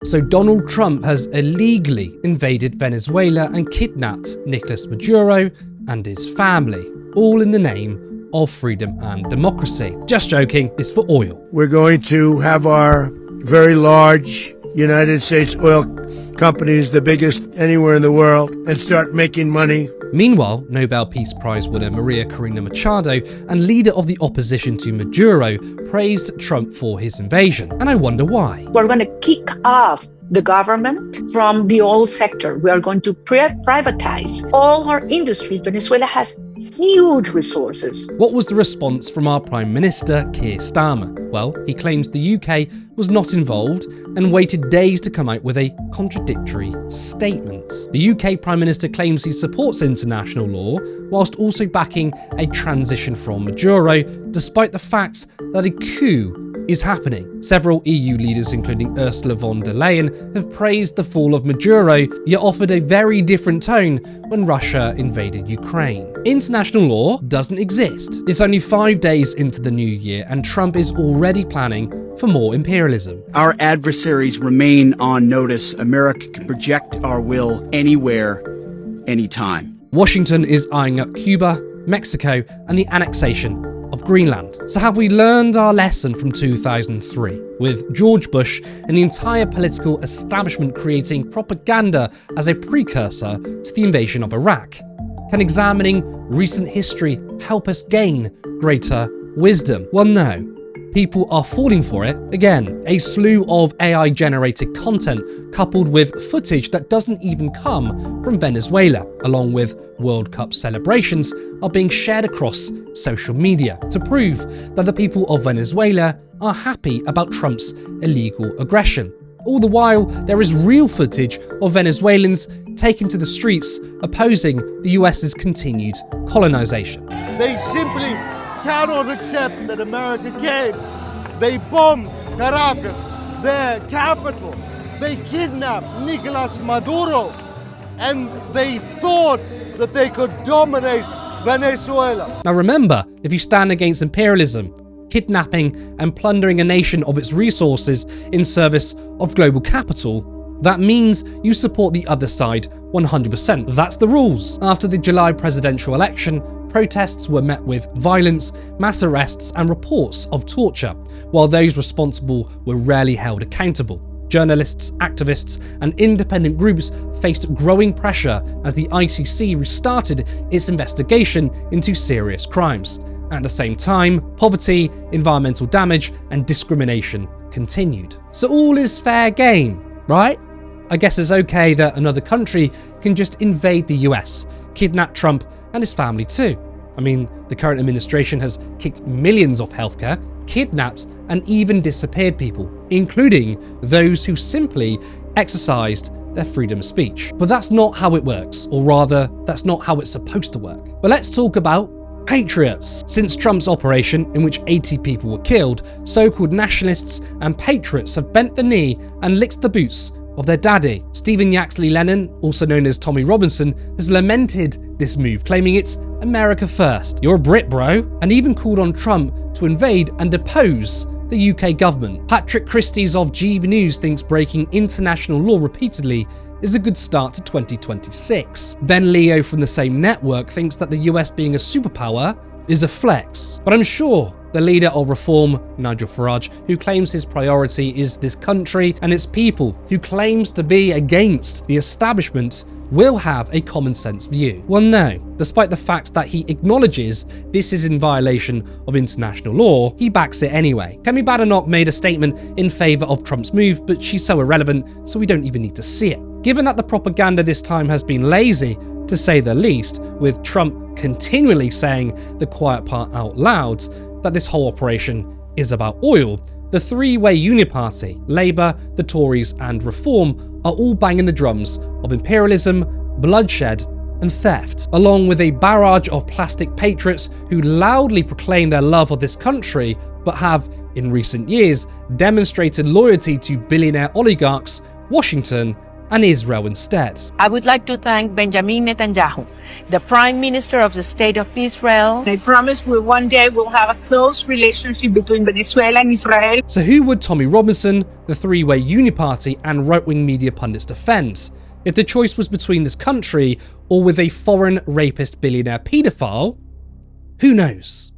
So Donald Trump has illegally invaded Venezuela and kidnapped Nicolas Maduro and his family, all in the name of freedom and democracy. Just joking, it's for oil. We're going to have our very large United States oil companies, the biggest anywhere in the world, and start making money. Meanwhile, Nobel Peace Prize winner Maria Corina Machado and leader of the opposition to Maduro praised Trump for his invasion. And I wonder why. We're going to kick off the government from the oil sector. We are going to privatize all our industry. Venezuela has huge resources. What was the response from our Prime Minister, Keir Starmer? Well, he claims the UK was not involved and waited days to come out with a contradictory statement. The UK Prime Minister claims he supports international law whilst also backing a transition from Maduro, despite the fact that a coup is happening. Several EU leaders, including Ursula von der Leyen, have praised the fall of Maduro, yet offered a very different tone when Russia invaded Ukraine. International law doesn't exist. It's only 5 days into the new year, and Trump is already planning for more imperialism. Our adversaries remain on notice. America can project our will anywhere, anytime. Washington is eyeing up Cuba, Mexico, and the annexation of Greenland. So have we learned our lesson from 2003, with George Bush and the entire political establishment creating propaganda as a precursor to the invasion of Iraq? Can examining recent history help us gain greater wisdom? Well, no. People are falling for it again. A slew of AI-generated content coupled with footage that doesn't even come from Venezuela, along with World Cup celebrations, are being shared across social media to prove that the people of Venezuela are happy about Trump's illegal aggression. All the while, there is real footage of Venezuelans taken to the streets opposing the US's continued colonization. They simply cannot accept that America came. They bombed Caracas, their capital. They kidnapped Nicolas Maduro, and they thought that they could dominate Venezuela. Now remember, if you stand against imperialism, kidnapping and plundering a nation of its resources in service of global capital, that means you support the other side 100%. That's the rules. After the July presidential election, protests were met with violence, mass arrests, and reports of torture, while those responsible were rarely held accountable. Journalists, activists, and independent groups faced growing pressure as the ICC restarted its investigation into serious crimes. At the same time, poverty, environmental damage, and discrimination continued. So all is fair game, right? I guess it's okay that another country can just invade the US, kidnap Trump and his family too. I mean, the current administration has kicked millions off healthcare, kidnapped and even disappeared people, including those who simply exercised their freedom of speech. But that's not how it works, or rather, that's not how it's supposed to work. But let's talk about Patriots. Since Trump's operation, in which 80 people were killed, so-called nationalists and patriots have bent the knee and licked the boots of their daddy. Stephen Yaxley Lennon, also known as Tommy Robinson, has lamented this move, claiming it's America first. You're a Brit, bro, and even called on Trump to invade and depose the UK government. Patrick Christys of GB News thinks breaking international law repeatedly is a good start to 2026. Ben Leo from the same network thinks that the US being a superpower is a flex. But I'm sure the leader of Reform, Nigel Farage, who claims his priority is this country and its people, who claims to be against the establishment, will have a common sense view. Well, no. Despite the fact that he acknowledges this is in violation of international law, he backs it anyway. Kemi Badenoch made a statement in favour of Trump's move, but she's so irrelevant, so we don't even need to see it. Given that the propaganda this time has been lazy, to say the least, with Trump continually saying the quiet part out loud, that this whole operation is about oil, the three-way uniparty, Labour, the Tories and Reform, are all banging the drums of imperialism, bloodshed and theft, along with a barrage of plastic patriots who loudly proclaim their love of this country, but have, in recent years, demonstrated loyalty to billionaire oligarchs, Washington and Israel instead. I would like to thank Benjamin Netanyahu, the Prime Minister of the State of Israel. I promise one day we'll have a close relationship between Venezuela and Israel. So who would Tommy Robinson, the three-way uniparty and right-wing media pundits defend if the choice was between this country or with a foreign rapist billionaire paedophile? Who knows?